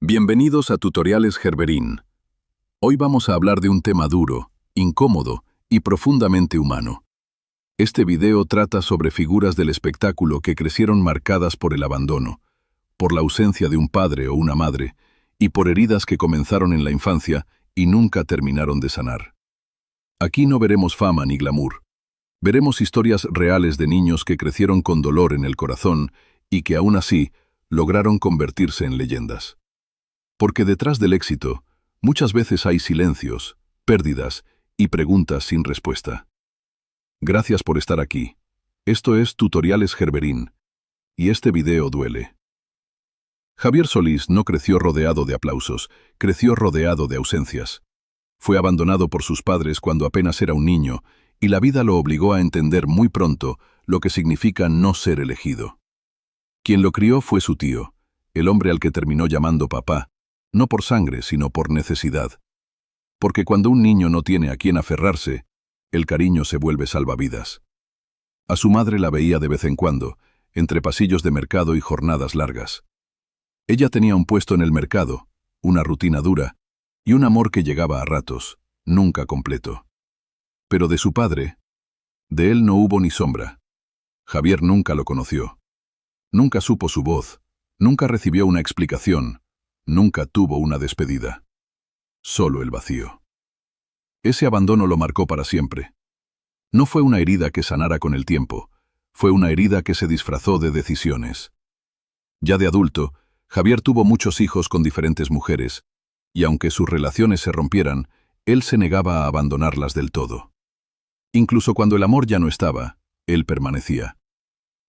Bienvenidos a Tutoriales Gerberín. Hoy vamos a hablar de un tema duro, incómodo y profundamente humano. Este video trata sobre figuras del espectáculo que crecieron marcadas por el abandono, por la ausencia de un padre o una madre, y por heridas que comenzaron en la infancia y nunca terminaron de sanar. Aquí no veremos fama ni glamour. Veremos historias reales de niños que crecieron con dolor en el corazón y que aún así lograron convertirse en leyendas. Porque detrás del éxito, muchas veces hay silencios, pérdidas y preguntas sin respuesta. Gracias por estar aquí. Esto es Tutoriales Gerberín, y este video duele. Javier Solís no creció rodeado de aplausos, creció rodeado de ausencias. Fue abandonado por sus padres cuando apenas era un niño, y la vida lo obligó a entender muy pronto lo que significa no ser elegido. Quien lo crió fue su tío, el hombre al que terminó llamando papá, no por sangre, sino por necesidad. Porque cuando un niño no tiene a quien aferrarse, el cariño se vuelve salvavidas. A su madre la veía de vez en cuando, entre pasillos de mercado y jornadas largas. Ella tenía un puesto en el mercado, una rutina dura, y un amor que llegaba a ratos, nunca completo. Pero de su padre, de él no hubo ni sombra. Javier nunca lo conoció. Nunca supo su voz, nunca recibió una explicación, nunca tuvo una despedida. Solo el vacío. Ese abandono lo marcó para siempre. No fue una herida que sanara con el tiempo, fue una herida que se disfrazó de decisiones. Ya de adulto, Javier tuvo muchos hijos con diferentes mujeres, y aunque sus relaciones se rompieran, él se negaba a abandonarlas del todo. Incluso cuando el amor ya no estaba, él permanecía.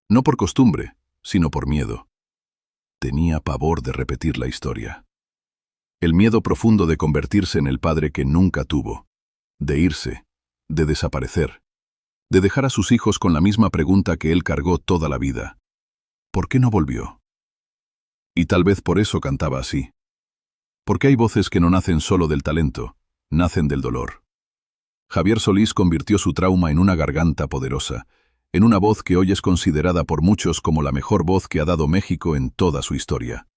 No por costumbre, sino por miedo. Tenía pavor de repetir la historia. El miedo profundo de convertirse en el padre que nunca tuvo, de irse, de desaparecer, de dejar a sus hijos con la misma pregunta que él cargó toda la vida. ¿Por qué no volvió? Y tal vez por eso cantaba así. Porque hay voces que no nacen solo del talento, nacen del dolor. Javier Solís convirtió su trauma en una garganta poderosa, en una voz que hoy es considerada por muchos como la mejor voz que ha dado México en toda su historia.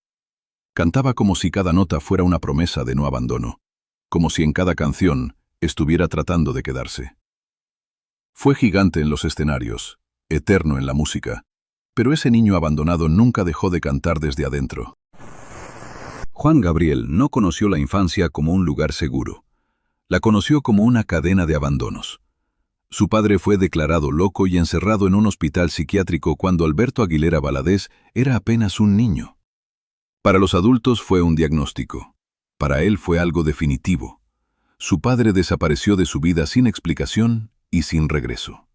Cantaba como si cada nota fuera una promesa de no abandono, como si en cada canción estuviera tratando de quedarse. Fue gigante en los escenarios, eterno en la música, pero ese niño abandonado nunca dejó de cantar desde adentro. Juan Gabriel no conoció la infancia como un lugar seguro. La conoció como una cadena de abandonos. Su padre fue declarado loco y encerrado en un hospital psiquiátrico cuando Alberto Aguilera Valadez era apenas un niño. Para los adultos fue un diagnóstico. Para él fue algo definitivo. Su padre desapareció de su vida sin explicación y sin regreso.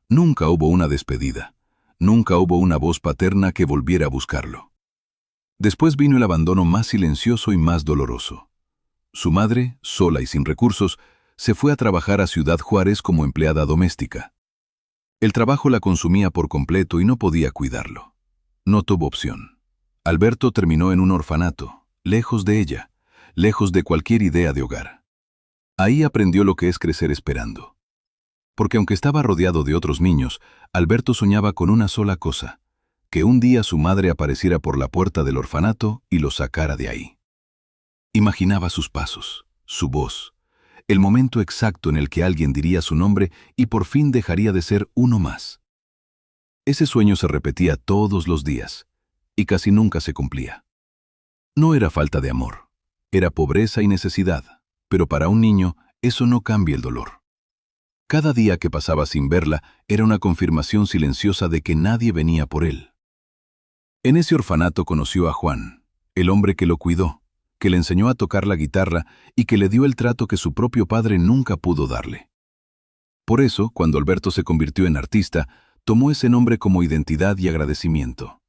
Nunca hubo una despedida. Nunca hubo una voz paterna que volviera a buscarlo. Después vino el abandono más silencioso y más doloroso. Su madre, sola y sin recursos, se fue a trabajar a Ciudad Juárez como empleada doméstica. El trabajo la consumía por completo y no podía cuidarlo. No tuvo opción. Alberto terminó en un orfanato, lejos de ella, lejos de cualquier idea de hogar. Ahí aprendió lo que es crecer esperando. Porque aunque estaba rodeado de otros niños, Alberto soñaba con una sola cosa, que un día su madre apareciera por la puerta del orfanato y lo sacara de ahí. Imaginaba sus pasos, su voz, el momento exacto en el que alguien diría su nombre y por fin dejaría de ser uno más. Ese sueño se repetía todos los días, y casi nunca se cumplía. No era falta de amor, era pobreza y necesidad, pero para un niño eso no cambia el dolor. Cada día que pasaba sin verla era una confirmación silenciosa de que nadie venía por él. En ese orfanato conoció a Juan, el hombre que lo cuidó, que le enseñó a tocar la guitarra y que le dio el trato que su propio padre nunca pudo darle. Por eso, cuando Alberto se convirtió en artista, tomó ese nombre como identidad y agradecimiento.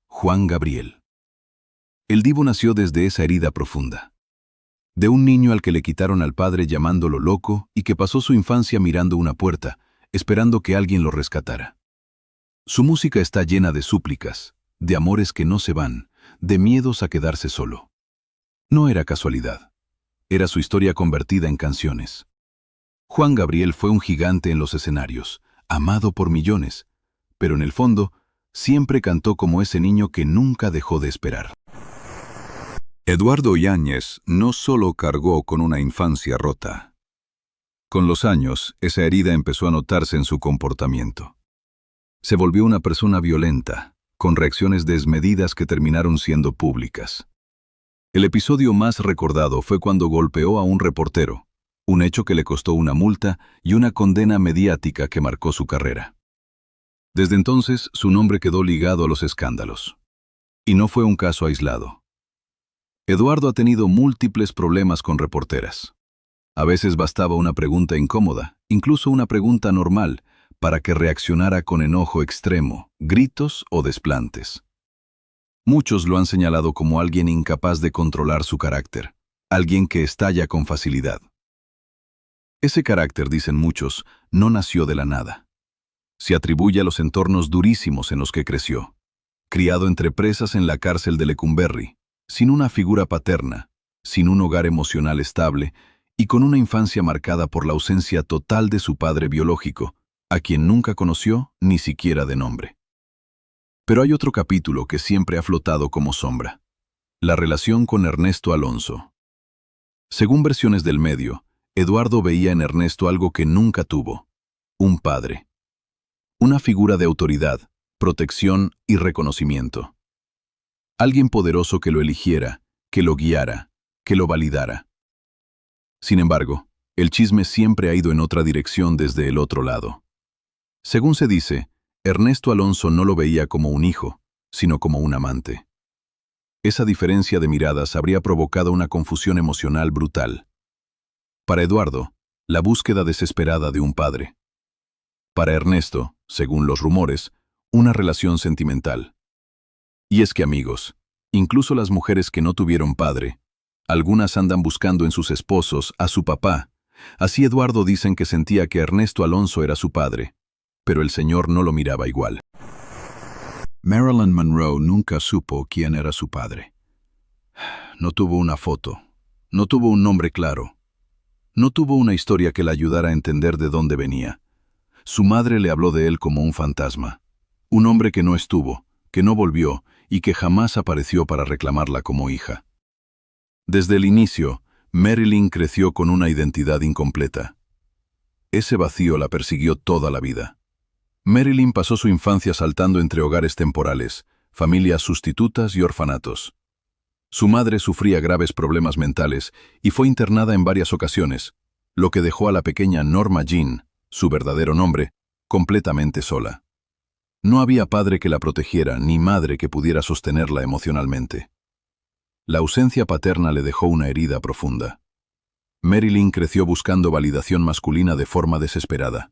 Juan Gabriel. El divo nació desde esa herida profunda. De un niño al que le quitaron al padre llamándolo loco y que pasó su infancia mirando una puerta, esperando que alguien lo rescatara. Su música está llena de súplicas, de amores que no se van, de miedos a quedarse solo. No era casualidad. Era su historia convertida en canciones. Juan Gabriel fue un gigante en los escenarios, amado por millones, pero en el fondo siempre cantó como ese niño que nunca dejó de esperar. Eduardo Yáñez no solo cargó con una infancia rota. Con los años, esa herida empezó a notarse en su comportamiento. Se volvió una persona violenta, con reacciones desmedidas que terminaron siendo públicas. El episodio más recordado fue cuando golpeó a un reportero, un hecho que le costó una multa y una condena mediática que marcó su carrera. Desde entonces, su nombre quedó ligado a los escándalos. Y no fue un caso aislado. Eduardo ha tenido múltiples problemas con reporteras. A veces bastaba una pregunta incómoda, incluso una pregunta normal, para que reaccionara con enojo extremo, gritos o desplantes. Muchos lo han señalado como alguien incapaz de controlar su carácter, alguien que estalla con facilidad. Ese carácter, dicen muchos, no nació de la nada. Se atribuye a los entornos durísimos en los que creció. Criado entre presas en la cárcel de Lecumberri, sin una figura paterna, sin un hogar emocional estable y con una infancia marcada por la ausencia total de su padre biológico, a quien nunca conoció ni siquiera de nombre. Pero hay otro capítulo que siempre ha flotado como sombra: la relación con Ernesto Alonso. Según versiones del medio, Eduardo veía en Ernesto algo que nunca tuvo: un padre. Una figura de autoridad, protección y reconocimiento. Alguien poderoso que lo eligiera, que lo guiara, que lo validara. Sin embargo, el chisme siempre ha ido en otra dirección desde el otro lado. Según se dice, Ernesto Alonso no lo veía como un hijo, sino como un amante. Esa diferencia de miradas habría provocado una confusión emocional brutal. Para Eduardo, la búsqueda desesperada de un padre. Para Ernesto, según los rumores, una relación sentimental. Y es que, amigos, incluso las mujeres que no tuvieron padre, algunas andan buscando en sus esposos a su papá. Así Eduardo dicen que sentía que Ernesto Alonso era su padre, pero el señor no lo miraba igual. Marilyn Monroe nunca supo quién era su padre. No tuvo una foto, no tuvo un nombre claro, no tuvo una historia que la ayudara a entender de dónde venía. Su madre le habló de él como un fantasma, un hombre que no estuvo, que no volvió y que jamás apareció para reclamarla como hija. Desde el inicio, Marilyn creció con una identidad incompleta. Ese vacío la persiguió toda la vida. Marilyn pasó su infancia saltando entre hogares temporales, familias sustitutas y orfanatos. Su madre sufría graves problemas mentales y fue internada en varias ocasiones, lo que dejó a la pequeña Norma Jean, su verdadero nombre, completamente sola. No había padre que la protegiera ni madre que pudiera sostenerla emocionalmente. La ausencia paterna le dejó una herida profunda. Marilyn creció buscando validación masculina de forma desesperada.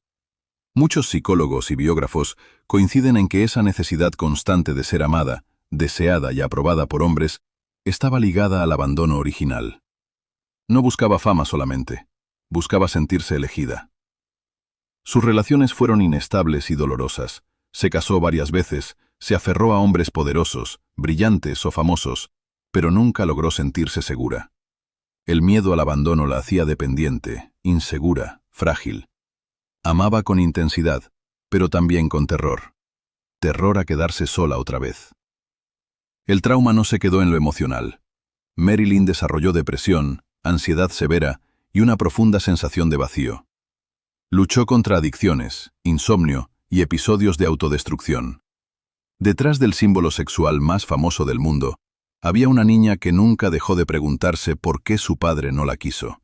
Muchos psicólogos y biógrafos coinciden en que esa necesidad constante de ser amada, deseada y aprobada por hombres, estaba ligada al abandono original. No buscaba fama solamente, buscaba sentirse elegida. Sus relaciones fueron inestables y dolorosas. Se casó varias veces, se aferró a hombres poderosos, brillantes o famosos, pero nunca logró sentirse segura. El miedo al abandono la hacía dependiente, insegura, frágil. Amaba con intensidad, pero también con terror. Terror a quedarse sola otra vez. El trauma no se quedó en lo emocional. Marilyn desarrolló depresión, ansiedad severa y una profunda sensación de vacío. Luchó contra adicciones, insomnio y episodios de autodestrucción. Detrás del símbolo sexual más famoso del mundo, había una niña que nunca dejó de preguntarse por qué su padre no la quiso.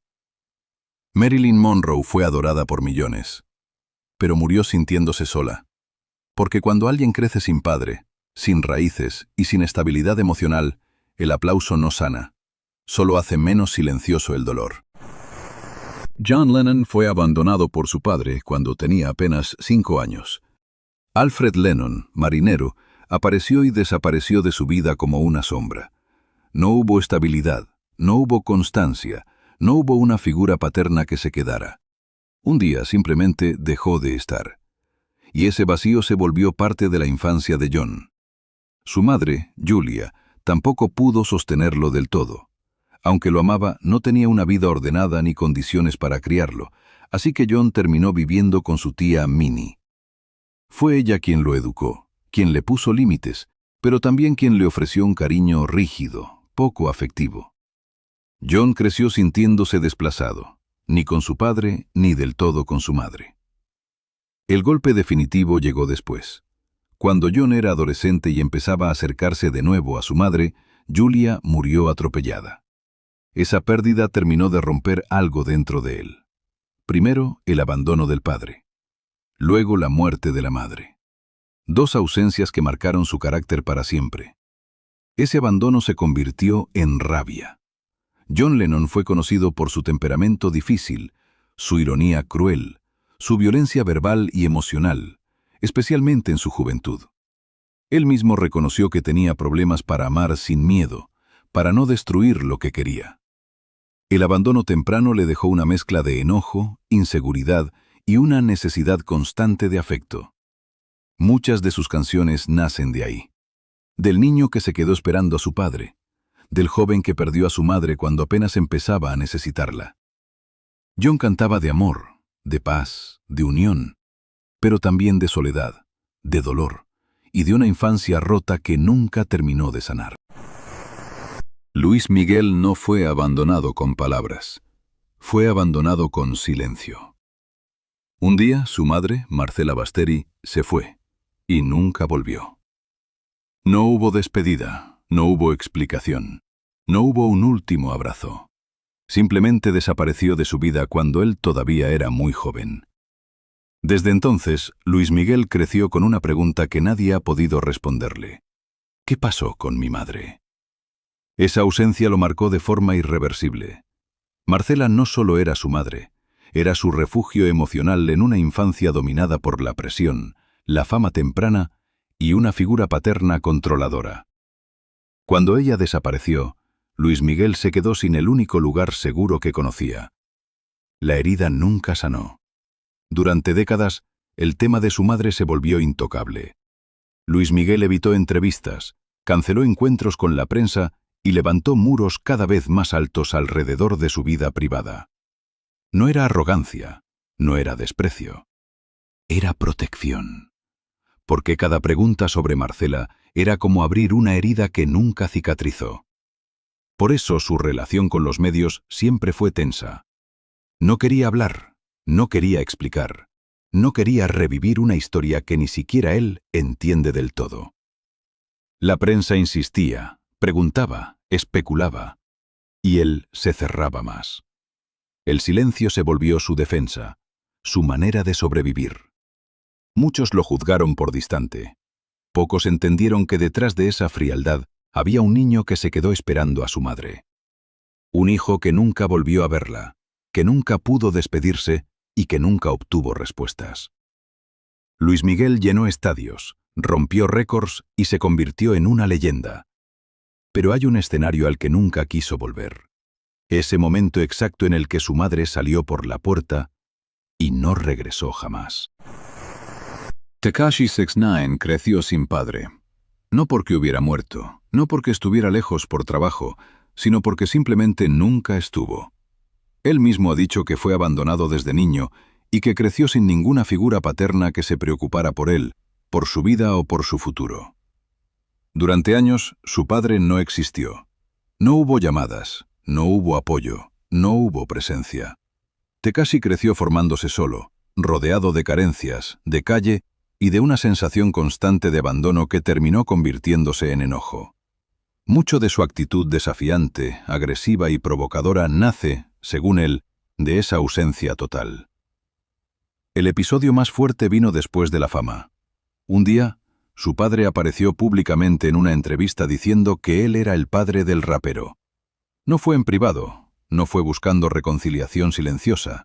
Marilyn Monroe fue adorada por millones, pero murió sintiéndose sola. Porque cuando alguien crece sin padre, sin raíces y sin estabilidad emocional, el aplauso no sana, solo hace menos silencioso el dolor. John Lennon fue abandonado por su padre cuando tenía apenas 5 años. Alfred Lennon, marinero, apareció y desapareció de su vida como una sombra. No hubo estabilidad, no hubo constancia, no hubo una figura paterna que se quedara. Un día simplemente dejó de estar. Y ese vacío se volvió parte de la infancia de John. Su madre, Julia, tampoco pudo sostenerlo del todo. Aunque lo amaba, no tenía una vida ordenada ni condiciones para criarlo, así que John terminó viviendo con su tía Minnie. Fue ella quien lo educó, quien le puso límites, pero también quien le ofreció un cariño rígido, poco afectivo. John creció sintiéndose desplazado, ni con su padre ni del todo con su madre. El golpe definitivo llegó después. Cuando John era adolescente y empezaba a acercarse de nuevo a su madre, Julia murió atropellada. Esa pérdida terminó de romper algo dentro de él. Primero, el abandono del padre. Luego, la muerte de la madre. Dos ausencias que marcaron su carácter para siempre. Ese abandono se convirtió en rabia. John Lennon fue conocido por su temperamento difícil, su ironía cruel, su violencia verbal y emocional, especialmente en su juventud. Él mismo reconoció que tenía problemas para amar sin miedo, para no destruir lo que quería. El abandono temprano le dejó una mezcla de enojo, inseguridad y una necesidad constante de afecto. Muchas de sus canciones nacen de ahí. Del niño que se quedó esperando a su padre, del joven que perdió a su madre cuando apenas empezaba a necesitarla. John cantaba de amor, de paz, de unión, pero también de soledad, de dolor y de una infancia rota que nunca terminó de sanar. Luis Miguel no fue abandonado con palabras, fue abandonado con silencio. Un día su madre, Marcela Basteri, se fue y nunca volvió. No hubo despedida, no hubo explicación, no hubo un último abrazo. Simplemente desapareció de su vida cuando él todavía era muy joven. Desde entonces, Luis Miguel creció con una pregunta que nadie ha podido responderle. ¿Qué pasó con mi madre? Esa ausencia lo marcó de forma irreversible. Marcela no solo era su madre, era su refugio emocional en una infancia dominada por la presión, la fama temprana y una figura paterna controladora. Cuando ella desapareció, Luis Miguel se quedó sin el único lugar seguro que conocía. La herida nunca sanó. Durante décadas, el tema de su madre se volvió intocable. Luis Miguel evitó entrevistas, canceló encuentros con la prensa y levantó muros cada vez más altos alrededor de su vida privada. No era arrogancia, no era desprecio. Era protección. Porque cada pregunta sobre Marcela era como abrir una herida que nunca cicatrizó. Por eso su relación con los medios siempre fue tensa. No quería hablar, no quería explicar, no quería revivir una historia que ni siquiera él entiende del todo. La prensa insistía, preguntaba, especulaba, y él se cerraba más. El silencio se volvió su defensa, su manera de sobrevivir. Muchos lo juzgaron por distante. Pocos entendieron que detrás de esa frialdad había un niño que se quedó esperando a su madre. Un hijo que nunca volvió a verla, que nunca pudo despedirse y que nunca obtuvo respuestas. Luis Miguel llenó estadios, rompió récords y se convirtió en una leyenda. Pero hay un escenario al que nunca quiso volver. Ese momento exacto en el que su madre salió por la puerta y no regresó jamás. Tekashi 69 creció sin padre. No porque hubiera muerto, no porque estuviera lejos por trabajo, sino porque simplemente nunca estuvo. Él mismo ha dicho que fue abandonado desde niño y que creció sin ninguna figura paterna que se preocupara por él, por su vida o por su futuro. Durante años, su padre no existió. No hubo llamadas, no hubo apoyo, no hubo presencia. Tekashi creció formándose solo, rodeado de carencias, de calle y de una sensación constante de abandono que terminó convirtiéndose en enojo. Mucho de su actitud desafiante, agresiva y provocadora nace, según él, de esa ausencia total. El episodio más fuerte vino después de la fama. Un día, su padre apareció públicamente en una entrevista diciendo que él era el padre del rapero. No fue en privado, no fue buscando reconciliación silenciosa.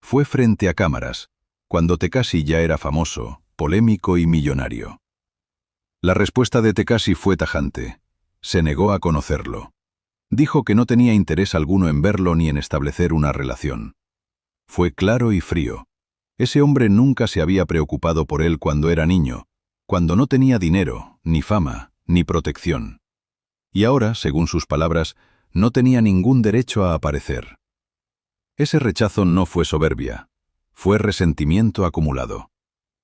Fue frente a cámaras, cuando Tekashi ya era famoso, polémico y millonario. La respuesta de Tekashi fue tajante. Se negó a conocerlo. Dijo que no tenía interés alguno en verlo ni en establecer una relación. Fue claro y frío. Ese hombre nunca se había preocupado por él cuando era niño, cuando no tenía dinero, ni fama, ni protección. Y ahora, según sus palabras, no tenía ningún derecho a aparecer. Ese rechazo no fue soberbia, fue resentimiento acumulado.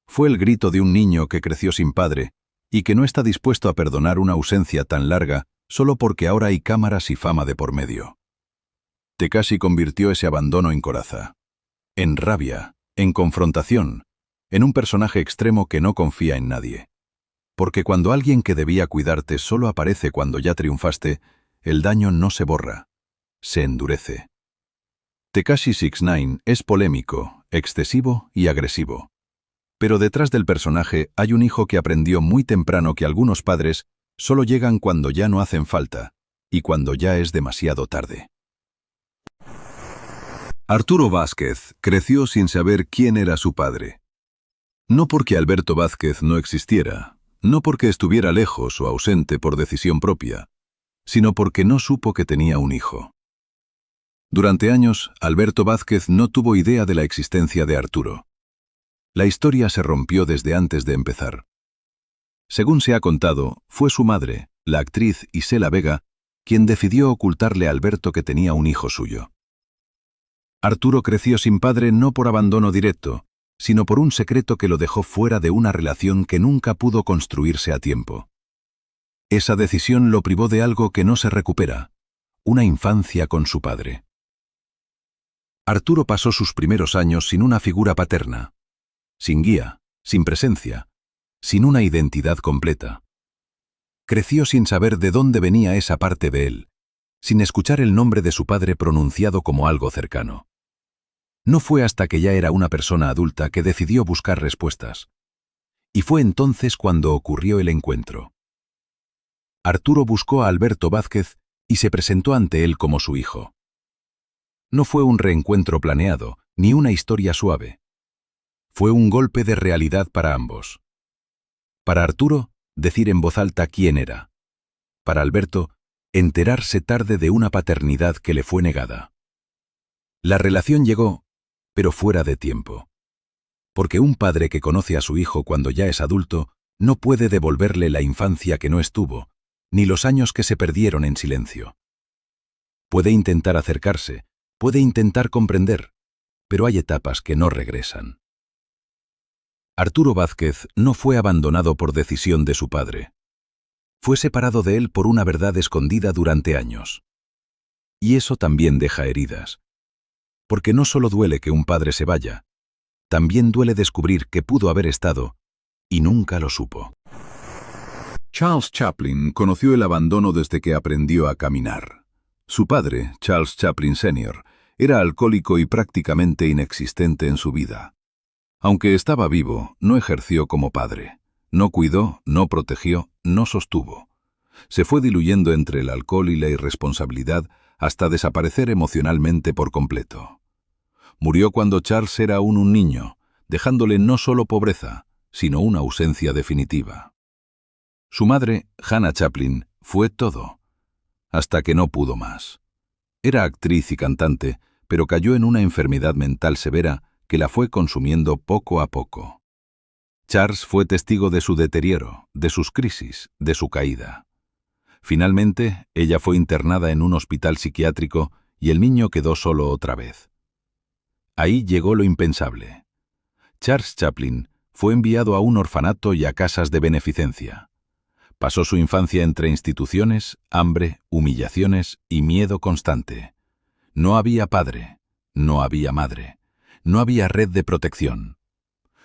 Fue el grito de un niño que creció sin padre y que no está dispuesto a perdonar una ausencia tan larga solo porque ahora hay cámaras y fama de por medio. Tekashi convirtió ese abandono en coraza, en rabia, en confrontación, en un personaje extremo que no confía en nadie. Porque cuando alguien que debía cuidarte solo aparece cuando ya triunfaste, el daño no se borra, se endurece. Tekashi 69 es polémico, excesivo y agresivo. Pero detrás del personaje hay un hijo que aprendió muy temprano que algunos padres solo llegan cuando ya no hacen falta y cuando ya es demasiado tarde. Arturo Vázquez creció sin saber quién era su padre. No porque Alberto Vázquez no existiera, no porque estuviera lejos o ausente por decisión propia, sino porque no supo que tenía un hijo. Durante años, Alberto Vázquez no tuvo idea de la existencia de Arturo. La historia se rompió desde antes de empezar. Según se ha contado, fue su madre, la actriz Isela Vega, quien decidió ocultarle a Alberto que tenía un hijo suyo. Arturo creció sin padre no por abandono directo, sino por un secreto que lo dejó fuera de una relación que nunca pudo construirse a tiempo. Esa decisión lo privó de algo que no se recupera, una infancia con su padre. Arturo pasó sus primeros años sin una figura paterna, sin guía, sin presencia, sin una identidad completa. Creció sin saber de dónde venía esa parte de él, sin escuchar el nombre de su padre pronunciado como algo cercano. No fue hasta que ya era una persona adulta que decidió buscar respuestas. Y fue entonces cuando ocurrió el encuentro. Arturo buscó a Alberto Vázquez y se presentó ante él como su hijo. No fue un reencuentro planeado, ni una historia suave. Fue un golpe de realidad para ambos. Para Arturo, decir en voz alta quién era. Para Alberto, enterarse tarde de una paternidad que le fue negada. La relación llegó, pero fuera de tiempo. Porque un padre que conoce a su hijo cuando ya es adulto no puede devolverle la infancia que no estuvo, ni los años que se perdieron en silencio. Puede intentar acercarse, puede intentar comprender, pero hay etapas que no regresan. Arturo Vázquez no fue abandonado por decisión de su padre. Fue separado de él por una verdad escondida durante años. Y eso también deja heridas. Porque no solo duele que un padre se vaya, también duele descubrir que pudo haber estado y nunca lo supo. Charles Chaplin conoció el abandono desde que aprendió a caminar. Su padre, Charles Chaplin Sr., era alcohólico y prácticamente inexistente en su vida. Aunque estaba vivo, no ejerció como padre. No cuidó, no protegió, no sostuvo. Se fue diluyendo entre el alcohol y la irresponsabilidad hasta desaparecer emocionalmente por completo. Murió cuando Charles era aún un niño, dejándole no solo pobreza, sino una ausencia definitiva. Su madre, Hannah Chaplin, fue todo, hasta que no pudo más. Era actriz y cantante, pero cayó en una enfermedad mental severa que la fue consumiendo poco a poco. Charles fue testigo de su deterioro, de sus crisis, de su caída. Finalmente, ella fue internada en un hospital psiquiátrico y el niño quedó solo otra vez. Ahí llegó lo impensable. Charles Chaplin fue enviado a un orfanato y a casas de beneficencia. Pasó su infancia entre instituciones, hambre, humillaciones y miedo constante. No había padre, no había madre, no había red de protección.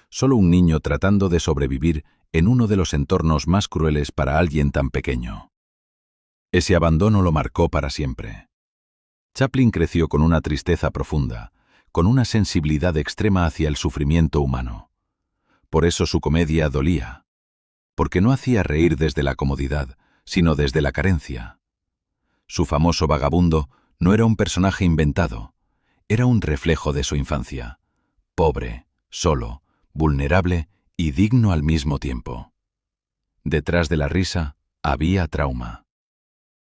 Solo un niño tratando de sobrevivir en uno de los entornos más crueles para alguien tan pequeño. Ese abandono lo marcó para siempre. Chaplin creció con una tristeza profunda, con una sensibilidad extrema hacia el sufrimiento humano. Por eso su comedia dolía, porque no hacía reír desde la comodidad, sino desde la carencia. Su famoso vagabundo no era un personaje inventado, era un reflejo de su infancia, pobre, solo, vulnerable y digno al mismo tiempo. Detrás de la risa había trauma.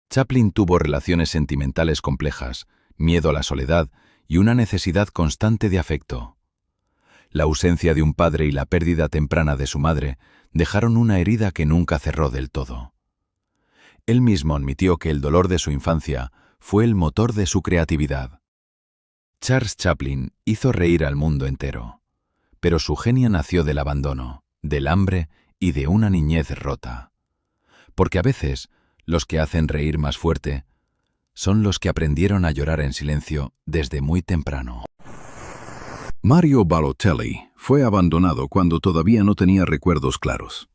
Chaplin tuvo relaciones sentimentales complejas, miedo a la soledad y una necesidad constante de afecto. La ausencia de un padre y la pérdida temprana de su madre dejaron una herida que nunca cerró del todo. Él mismo admitió que el dolor de su infancia fue el motor de su creatividad. Charles Chaplin hizo reír al mundo entero, pero su genio nació del abandono, del hambre y de una niñez rota. Porque a veces Los que hacen reír más fuerte son los que aprendieron a llorar en silencio desde muy temprano. Mario Balotelli fue abandonado cuando todavía no tenía recuerdos claros.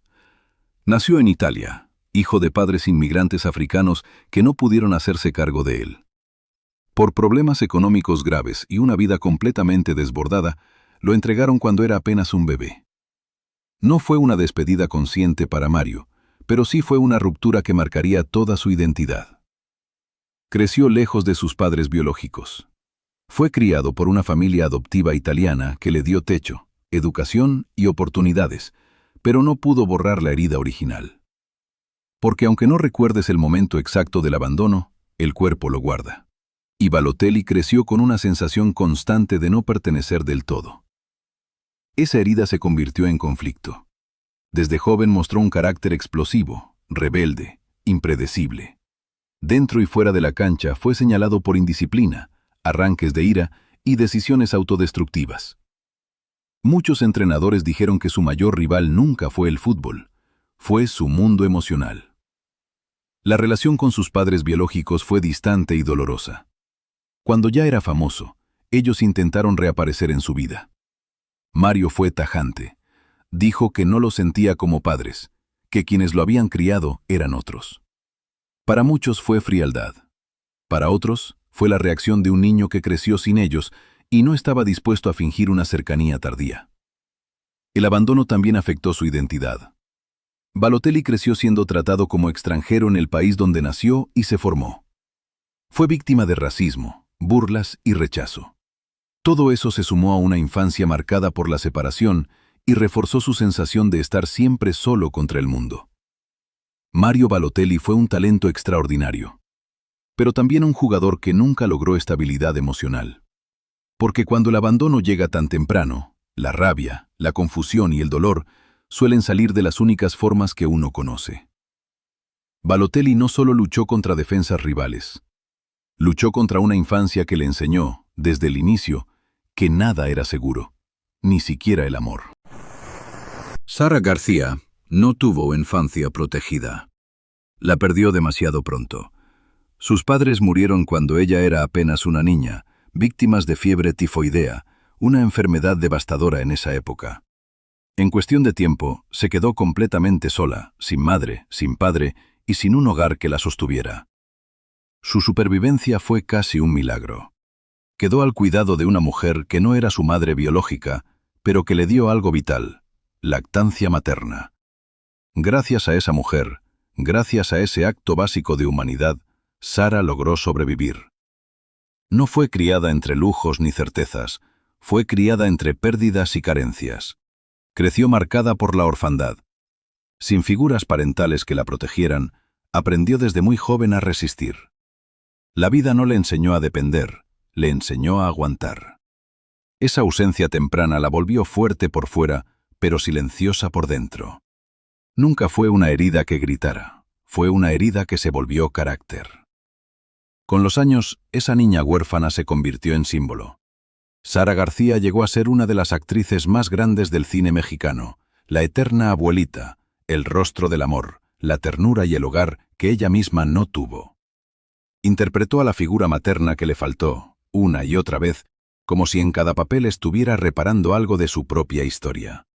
Nació en Italia, hijo de padres inmigrantes africanos que no pudieron hacerse cargo de él. Por problemas económicos graves y una vida completamente desbordada, lo entregaron cuando era apenas un bebé. No fue una despedida consciente para Mario, pero sí fue una ruptura que marcaría toda su identidad. Creció lejos de sus padres biológicos. Fue criado por una familia adoptiva italiana que le dio techo, educación y oportunidades, pero no pudo borrar la herida original. Porque aunque no recuerdes el momento exacto del abandono, el cuerpo lo guarda. Y Balotelli creció con una sensación constante de no pertenecer del todo. Esa herida se convirtió en conflicto. Desde joven mostró un carácter explosivo, rebelde, impredecible. Dentro y fuera de la cancha fue señalado por indisciplina, arranques de ira y decisiones autodestructivas. Muchos entrenadores dijeron que su mayor rival nunca fue el fútbol, fue su mundo emocional. La relación con sus padres biológicos fue distante y dolorosa. Cuando ya era famoso, ellos intentaron reaparecer en su vida. Mario fue tajante. Dijo que no lo sentía como padres, que quienes lo habían criado eran otros. Para muchos fue frialdad. Para otros, fue la reacción de un niño que creció sin ellos y no estaba dispuesto a fingir una cercanía tardía. El abandono también afectó su identidad. Balotelli creció siendo tratado como extranjero en el país donde nació y se formó. Fue víctima de racismo, burlas y rechazo. Todo eso se sumó a una infancia marcada por la separación y reforzó su sensación de estar siempre solo contra el mundo. Mario Balotelli fue un talento extraordinario, pero también un jugador que nunca logró estabilidad emocional. Porque cuando el abandono llega tan temprano, la rabia, la confusión y el dolor suelen salir de las únicas formas que uno conoce. Balotelli no solo luchó contra defensas rivales, luchó contra una infancia que le enseñó, desde el inicio, que nada era seguro, ni siquiera el amor. Sara García no tuvo infancia protegida. La perdió demasiado pronto. Sus padres murieron cuando ella era apenas una niña, víctimas de fiebre tifoidea, una enfermedad devastadora en esa época. En cuestión de tiempo, se quedó completamente sola, sin madre, sin padre y sin un hogar que la sostuviera. Su supervivencia fue casi un milagro. Quedó al cuidado de una mujer que no era su madre biológica, pero que le dio algo vital: lactancia materna. Gracias a esa mujer, gracias a ese acto básico de humanidad, Sara logró sobrevivir. No fue criada entre lujos ni certezas, fue criada entre pérdidas y carencias. Creció marcada por la orfandad. Sin figuras parentales que la protegieran, aprendió desde muy joven a resistir. La vida no le enseñó a depender, le enseñó a aguantar. Esa ausencia temprana la volvió fuerte por fuera, pero silenciosa por dentro. Nunca fue una herida que gritara, fue una herida que se volvió carácter. Con los años, esa niña huérfana se convirtió en símbolo. Sara García llegó a ser una de las actrices más grandes del cine mexicano, la eterna abuelita, el rostro del amor, la ternura y el hogar que ella misma no tuvo. Interpretó a la figura materna que le faltó, una y otra vez, como si en cada papel estuviera reparando algo de su propia historia.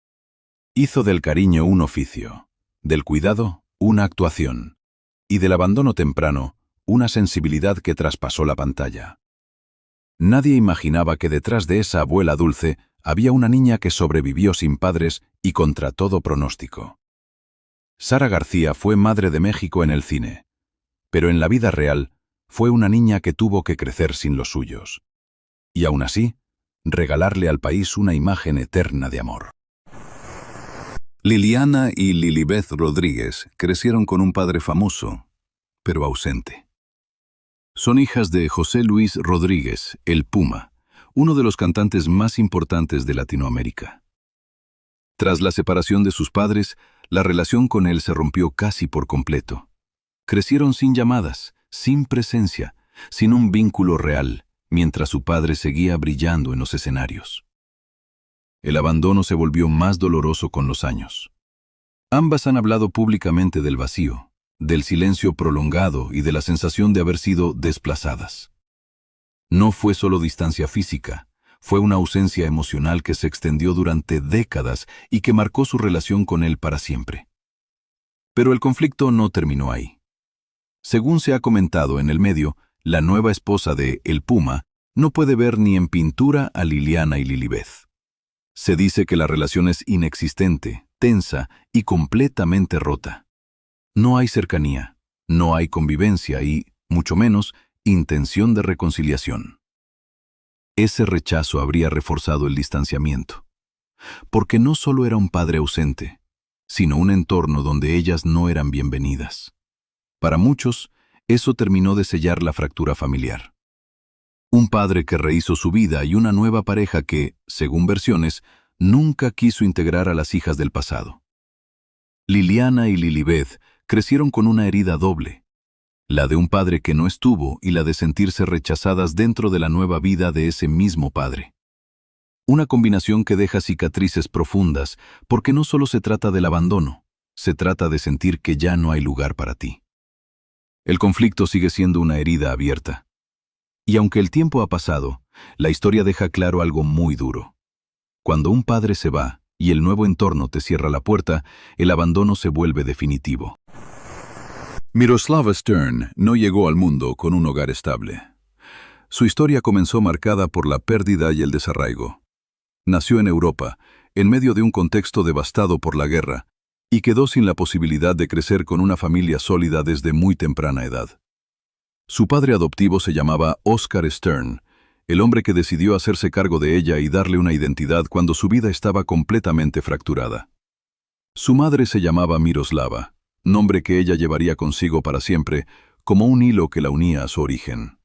Hizo del cariño un oficio, del cuidado una actuación, y del abandono temprano una sensibilidad que traspasó la pantalla. Nadie imaginaba que detrás de esa abuela dulce había una niña que sobrevivió sin padres y contra todo pronóstico. Sara García fue madre de México en el cine, pero en la vida real fue una niña que tuvo que crecer sin los suyos. Y aún así, regalarle al país una imagen eterna de amor. Liliana y Lilibeth Rodríguez crecieron con un padre famoso, pero ausente. Son hijas de José Luis Rodríguez, el Puma, uno de los cantantes más importantes de Latinoamérica. Tras la separación de sus padres, la relación con él se rompió casi por completo. Crecieron sin llamadas, sin presencia, sin un vínculo real, mientras su padre seguía brillando en los escenarios. El abandono se volvió más doloroso con los años. Ambas han hablado públicamente del vacío, del silencio prolongado y de la sensación de haber sido desplazadas. No fue solo distancia física, fue una ausencia emocional que se extendió durante décadas y que marcó su relación con él para siempre. Pero el conflicto no terminó ahí. Según se ha comentado en el medio, la nueva esposa de El Puma no puede ver ni en pintura a Liliana y Lilibeth. Se dice que la relación es inexistente, tensa y completamente rota. No hay cercanía, no hay convivencia y, mucho menos, intención de reconciliación. Ese rechazo habría reforzado el distanciamiento, porque no solo era un padre ausente, sino un entorno donde ellas no eran bienvenidas. Para muchos, eso terminó de sellar la fractura familiar. Un padre que rehizo su vida y una nueva pareja que, según versiones, nunca quiso integrar a las hijas del pasado. Liliana y Lilibeth crecieron con una herida doble, la de un padre que no estuvo y la de sentirse rechazadas dentro de la nueva vida de ese mismo padre. Una combinación que deja cicatrices profundas, porque no solo se trata del abandono, se trata de sentir que ya no hay lugar para ti. El conflicto sigue siendo una herida abierta. Y aunque el tiempo ha pasado, la historia deja claro algo muy duro. Cuando un padre se va y el nuevo entorno te cierra la puerta, el abandono se vuelve definitivo. Miroslava Stern no llegó al mundo con un hogar estable. Su historia comenzó marcada por la pérdida y el desarraigo. Nació en Europa, en medio de un contexto devastado por la guerra, y quedó sin la posibilidad de crecer con una familia sólida desde muy temprana edad. Su padre adoptivo se llamaba Oscar Stern, el hombre que decidió hacerse cargo de ella y darle una identidad cuando su vida estaba completamente fracturada. Su madre se llamaba Miroslava, nombre que ella llevaría consigo para siempre, como un hilo que la unía a su origen.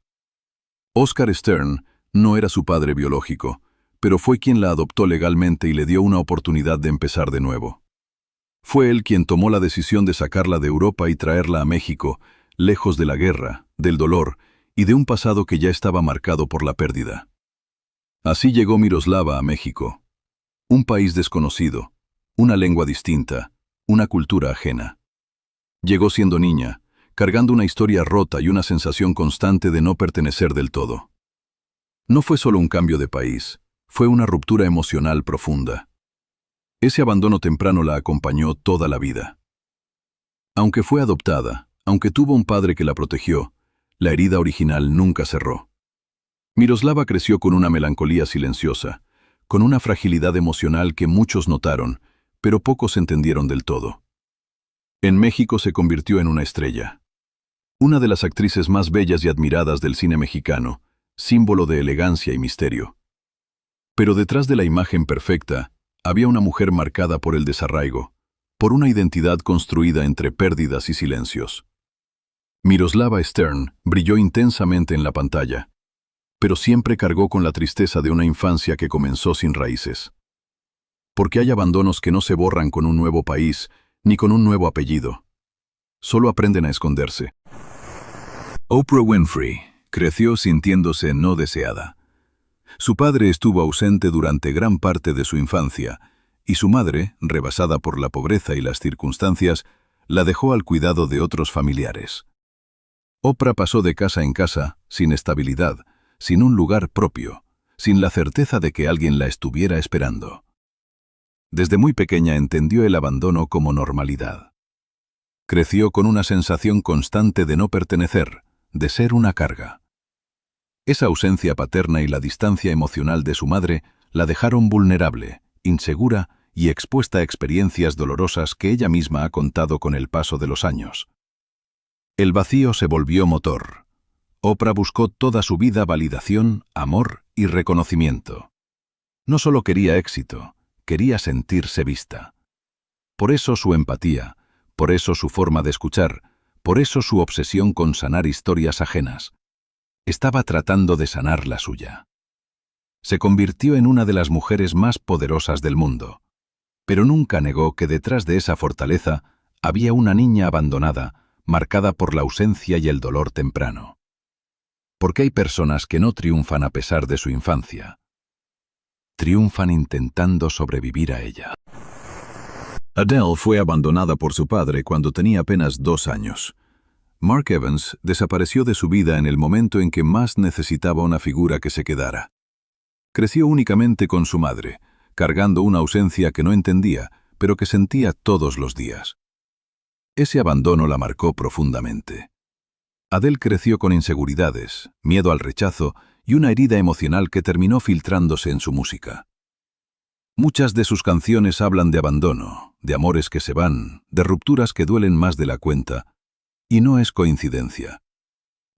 Oscar Stern no era su padre biológico, pero fue quien la adoptó legalmente y le dio una oportunidad de empezar de nuevo. Fue él quien tomó la decisión de sacarla de Europa y traerla a México, lejos de la guerra, del dolor y de un pasado que ya estaba marcado por la pérdida. Así llegó Miroslava a México, un país desconocido, una lengua distinta, una cultura ajena. Llegó siendo niña, cargando una historia rota y una sensación constante de no pertenecer del todo. No fue solo un cambio de país, fue una ruptura emocional profunda. Ese abandono temprano la acompañó toda la vida. Aunque fue adoptada, aunque tuvo un padre que la protegió, la herida original nunca cerró. Miroslava creció con una melancolía silenciosa, con una fragilidad emocional que muchos notaron, pero pocos entendieron del todo. En México se convirtió en una estrella. Una de las actrices más bellas y admiradas del cine mexicano, símbolo de elegancia y misterio. Pero detrás de la imagen perfecta, había una mujer marcada por el desarraigo, por una identidad construida entre pérdidas y silencios. Miroslava Stern brilló intensamente en la pantalla, pero siempre cargó con la tristeza de una infancia que comenzó sin raíces. Porque hay abandonos que no se borran con un nuevo país, ni con un nuevo apellido. Solo aprenden a esconderse. Oprah Winfrey creció sintiéndose no deseada. Su padre estuvo ausente durante gran parte de su infancia, y su madre, rebasada por la pobreza y las circunstancias, la dejó al cuidado de otros familiares. Oprah pasó de casa en casa, sin estabilidad, sin un lugar propio, sin la certeza de que alguien la estuviera esperando. Desde muy pequeña entendió el abandono como normalidad. Creció con una sensación constante de no pertenecer, de ser una carga. Esa ausencia paterna y la distancia emocional de su madre la dejaron vulnerable, insegura y expuesta a experiencias dolorosas que ella misma ha contado con el paso de los años. El vacío se volvió motor. Oprah buscó toda su vida validación, amor y reconocimiento. No solo quería éxito, quería sentirse vista. Por eso su empatía, por eso su forma de escuchar, por eso su obsesión con sanar historias ajenas. Estaba tratando de sanar la suya. Se convirtió en una de las mujeres más poderosas del mundo, pero nunca negó que detrás de esa fortaleza había una niña abandonada, marcada por la ausencia y el dolor temprano. Porque hay personas que no triunfan a pesar de su infancia. Triunfan intentando sobrevivir a ella. Adele fue abandonada por su padre cuando tenía apenas 2 años. Mark Evans desapareció de su vida en el momento en que más necesitaba una figura que se quedara. Creció únicamente con su madre, cargando una ausencia que no entendía, pero que sentía todos los días. Ese abandono la marcó profundamente. Adele creció con inseguridades, miedo al rechazo y una herida emocional que terminó filtrándose en su música. Muchas de sus canciones hablan de abandono, de amores que se van, de rupturas que duelen más de la cuenta, y no es coincidencia.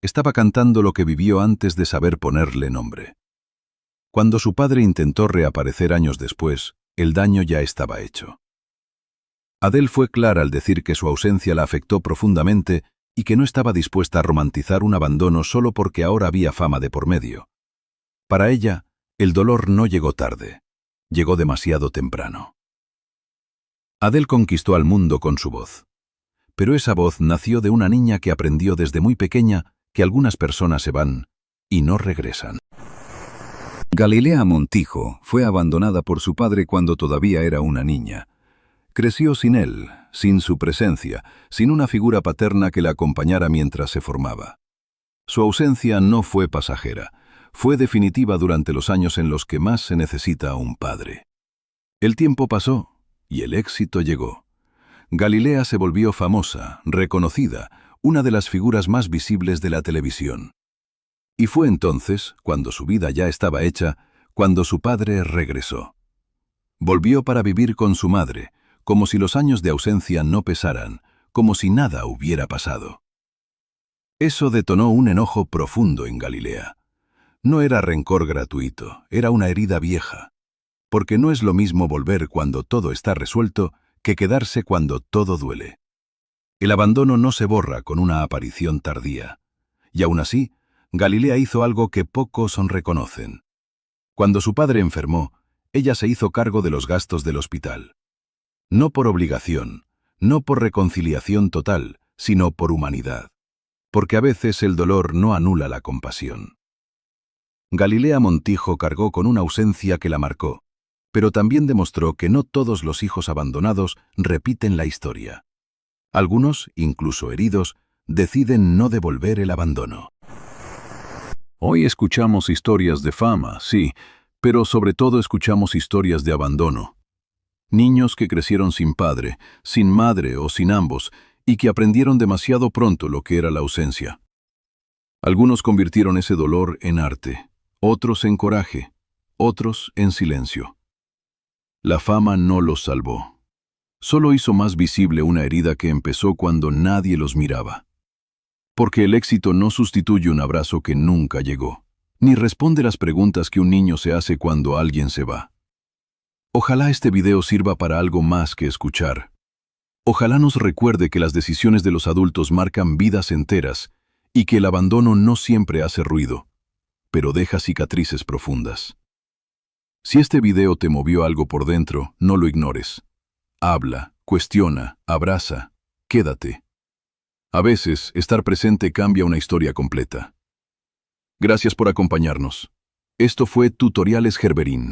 Estaba cantando lo que vivió antes de saber ponerle nombre. Cuando su padre intentó reaparecer años después, el daño ya estaba hecho. Adele fue clara al decir que su ausencia la afectó profundamente y que no estaba dispuesta a romantizar un abandono solo porque ahora había fama de por medio. Para ella, el dolor no llegó tarde, llegó demasiado temprano. Adele conquistó al mundo con su voz. Pero esa voz nació de una niña que aprendió desde muy pequeña que algunas personas se van y no regresan. Galilea Montijo fue abandonada por su padre cuando todavía era una niña. Creció sin él, sin su presencia, sin una figura paterna que la acompañara mientras se formaba. Su ausencia no fue pasajera, fue definitiva durante los años en los que más se necesita a un padre. El tiempo pasó y el éxito llegó. Galilea se volvió famosa, reconocida, una de las figuras más visibles de la televisión. Y fue entonces, cuando su vida ya estaba hecha, cuando su padre regresó. Volvió para vivir con su madre, como si los años de ausencia no pesaran, como si nada hubiera pasado. Eso detonó un enojo profundo en Galilea. No era rencor gratuito, era una herida vieja. Porque no es lo mismo volver cuando todo está resuelto que quedarse cuando todo duele. El abandono no se borra con una aparición tardía. Y aún así, Galilea hizo algo que pocos reconocen. Cuando su padre enfermó, ella se hizo cargo de los gastos del hospital. No por obligación, no por reconciliación total, sino por humanidad. Porque a veces el dolor no anula la compasión. Galilea Montijo cargó con una ausencia que la marcó, pero también demostró que no todos los hijos abandonados repiten la historia. Algunos, incluso heridos, deciden no devolver el abandono. Hoy escuchamos historias de fama, sí, pero sobre todo escuchamos historias de abandono. Niños que crecieron sin padre, sin madre o sin ambos, y que aprendieron demasiado pronto lo que era la ausencia. Algunos convirtieron ese dolor en arte, otros en coraje, otros en silencio. La fama no los salvó. Solo hizo más visible una herida que empezó cuando nadie los miraba. Porque el éxito no sustituye un abrazo que nunca llegó, ni responde las preguntas que un niño se hace cuando alguien se va. Ojalá este video sirva para algo más que escuchar. Ojalá nos recuerde que las decisiones de los adultos marcan vidas enteras y que el abandono no siempre hace ruido, pero deja cicatrices profundas. Si este video te movió algo por dentro, no lo ignores. Habla, cuestiona, abraza, quédate. A veces, estar presente cambia una historia completa. Gracias por acompañarnos. Esto fue Tutoriales Gerberín.